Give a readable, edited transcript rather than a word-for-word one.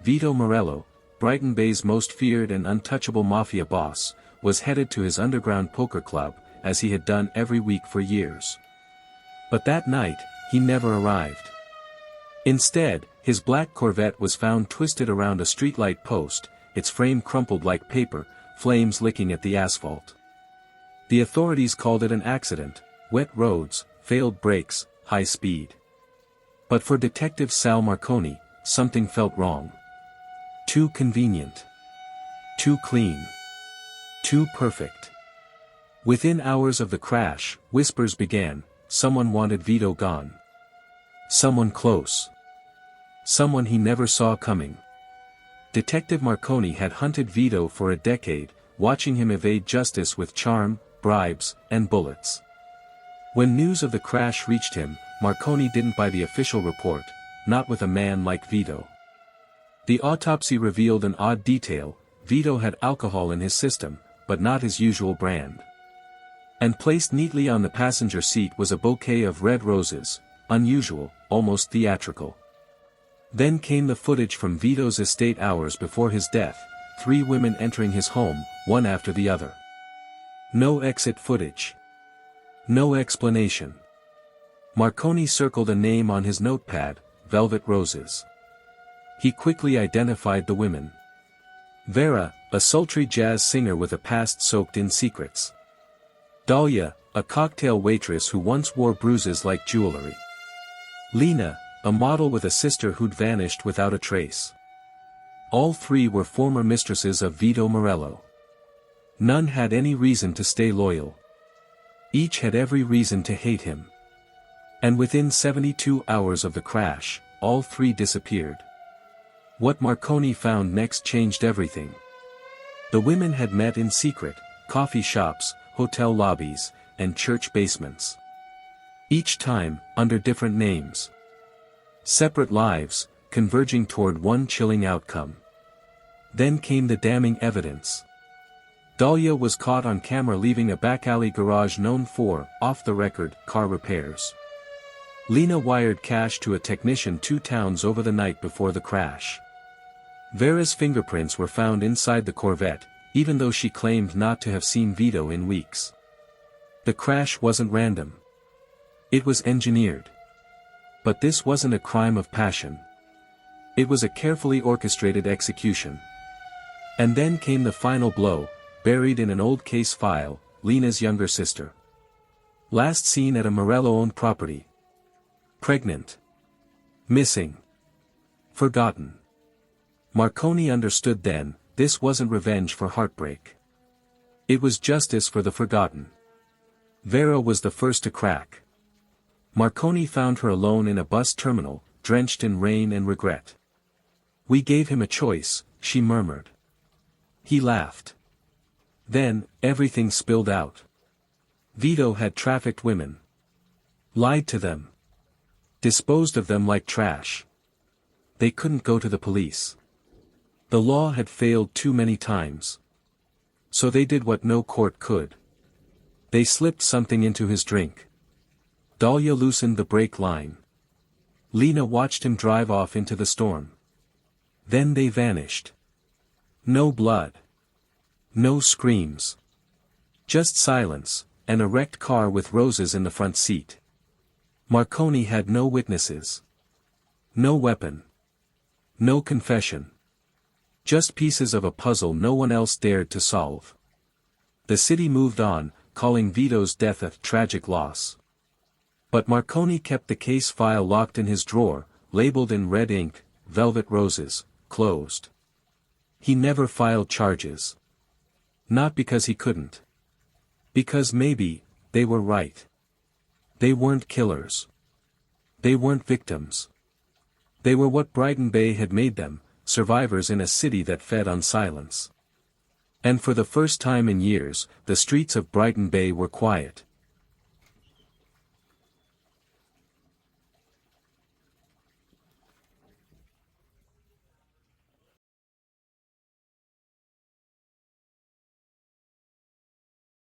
Vito Morello, Brighton Bay's most feared and untouchable mafia boss, was headed to his underground poker club, as he had done every week for years. But that night, he never arrived. Instead, his black Corvette was found twisted around a streetlight post, its frame crumpled like paper, flames licking at the asphalt. The authorities called it an accident: wet roads, failed brakes, high speed. But for Detective Sal Marconi, something felt wrong. Too convenient. Too clean. Too perfect. Within hours of the crash, whispers began: someone wanted Vito gone. Someone close. Someone he never saw coming. Detective Marconi had hunted Vito for a decade, watching him evade justice with charm, bribes, and bullets. When news of the crash reached him, Marconi didn't buy the official report, not with a man like Vito. The autopsy revealed an odd detail: Vito had alcohol in his system, but not his usual brand. And placed neatly on the passenger seat was a bouquet of red roses, unusual, almost theatrical. Then came the footage from Vito's estate hours before his death: 3 women entering his home, one after the other. No exit footage. No explanation. Marconi circled a name on his notepad: Velvet Roses. He quickly identified the women. Vera, a sultry jazz singer with a past soaked in secrets. Dahlia, a cocktail waitress who once wore bruises like jewelry. Lena, a model with a sister who'd vanished without a trace. All 3 were former mistresses of Vito Morello. None had any reason to stay loyal. Each had every reason to hate him. And within 72 hours of the crash, all 3 disappeared. What Marconi found next changed everything. The women had met in secret: coffee shops, hotel lobbies, and church basements. Each time, under different names. Separate lives, converging toward one chilling outcome. Then came the damning evidence. Dahlia was caught on camera leaving a back-alley garage known for, off-the-record, car repairs. Lena wired cash to a technician 2 towns over the night before the crash. Vera's fingerprints were found inside the Corvette, even though she claimed not to have seen Vito in weeks. The crash wasn't random. It was engineered. But this wasn't a crime of passion. It was a carefully orchestrated execution. And then came the final blow: buried in an old case file, Lena's younger sister. Last seen at a Morello-owned property. Pregnant. Missing. Forgotten. Marconi understood then: this wasn't revenge for heartbreak. It was justice for the forgotten. Vera was the first to crack. Marconi found her alone in a bus terminal, drenched in rain and regret. "We gave him a choice," she murmured. He laughed. Then, everything spilled out. Vito had trafficked women. Lied to them. Disposed of them like trash. They couldn't go to the police. The law had failed too many times. So they did what no court could. They slipped something into his drink. Dahlia loosened the brake line. Lena watched him drive off into the storm. Then they vanished. No blood. No screams. Just silence, and a wrecked car with roses in the front seat. Marconi had no witnesses. No weapon. No confession. Just pieces of a puzzle no one else dared to solve. The city moved on, calling Vito's death a tragic loss. But Marconi kept the case file locked in his drawer, labeled in red ink: Velvet Roses, closed. He never filed charges. Not because he couldn't. Because maybe, they were right. They weren't killers. They weren't victims. They were what Brighton Bay had made them: survivors in a city that fed on silence. And for the first time in years, the streets of Brighton Bay were quiet.